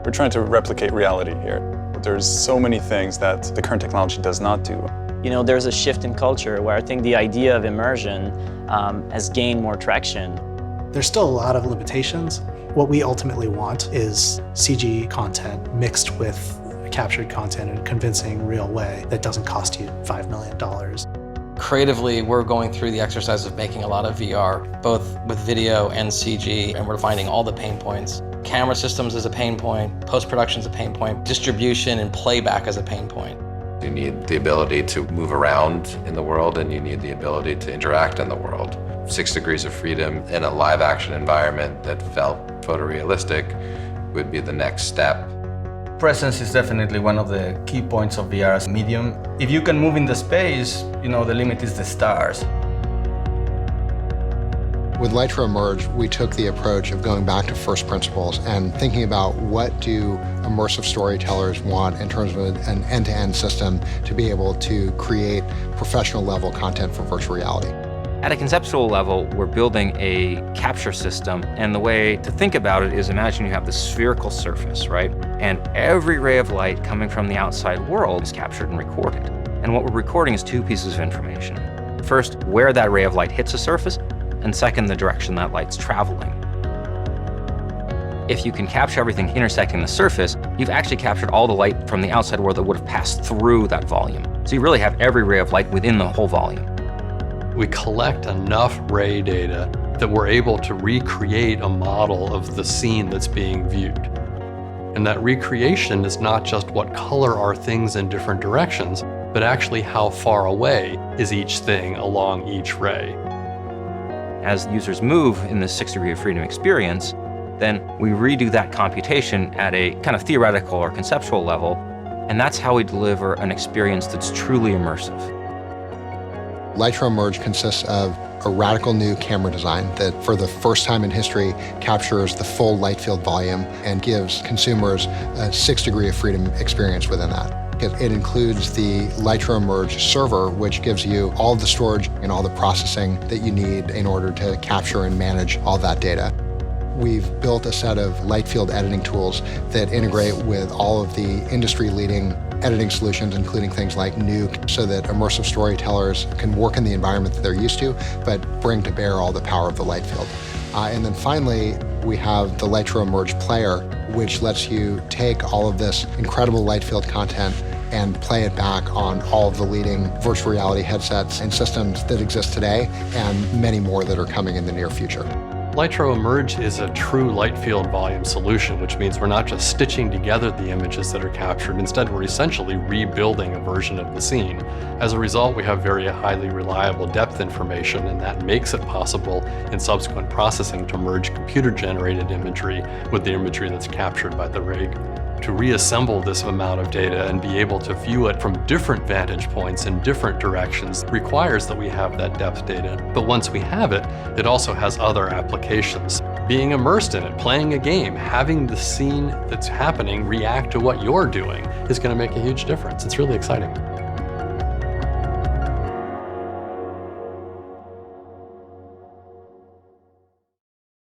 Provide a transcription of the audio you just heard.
We're trying to replicate reality here. There's so many things that the current technology does not do. You know, there's a shift in culture where I think the idea of immersion has gained more traction. There's still a lot of limitations. What we ultimately want is CG content mixed with captured content in a convincing, real way that doesn't cost you $5 million. Creatively, we're going through the exercise of making a lot of VR, both with video and CG, and we're finding all the pain points. Camera systems is a pain point, post-production is a pain point, distribution and playback is a pain point. You need the ability to move around in the world, and you need the ability to interact in the world. 6 degrees of freedom in a live action environment that felt photorealistic would be the next step. Presence is definitely one of the key points of VR as a medium. If you can move in the space, you know, the limit is the stars. With Lytro Immerge, we took the approach of going back to first principles and thinking about what do immersive storytellers want in terms of an end-to-end system to be able to create professional level content for virtual reality. At a conceptual level, we're building a capture system, and the way to think about it is imagine you have this spherical surface, right? And every ray of light coming from the outside world is captured and recorded. And what we're recording is 2 pieces of information. First, where that ray of light hits the surface, and second, the direction that light's traveling. If you can capture everything intersecting the surface, you've actually captured all the light from the outside world that would have passed through that volume. So you really have every ray of light within the whole volume. We collect enough ray data that we're able to recreate a model of the scene that's being viewed. And that recreation is not just what color are things in different directions, but actually how far away is each thing along each ray. As users move in this 6 degree of freedom experience, then we redo that computation at a kind of theoretical or conceptual level, and that's how we deliver an experience that's truly immersive. Lytro Immerge consists of a radical new camera design that, for the first time in history, captures the full light field volume and gives consumers a 6 degree of freedom experience within that. It includes the Lytro Immerge server, which gives you all the storage and all the processing that you need in order to capture and manage all that data. We've built a set of light field editing tools that integrate with all of the industry-leading editing solutions, including things like Nuke, so that immersive storytellers can work in the environment that they're used to, but bring to bear all the power of the light field. And then finally, we have the Lytro Immerge player, which lets you take all of this incredible light field content and play it back on all of the leading virtual reality headsets and systems that exist today, and many more that are coming in the near future. Lytro Immerge is a true light field volume solution, which means we're not just stitching together the images that are captured. Instead, we're essentially rebuilding a version of the scene. As a result, we have very highly reliable depth information, and that makes it possible in subsequent processing to merge computer-generated imagery with the imagery that's captured by the rig. To reassemble this amount of data and be able to view it from different vantage points in different directions requires that we have that depth data. But once we have it, it also has other applications. Being immersed in it, playing a game, having the scene that's happening react to what you're doing is going to make a huge difference. It's really exciting.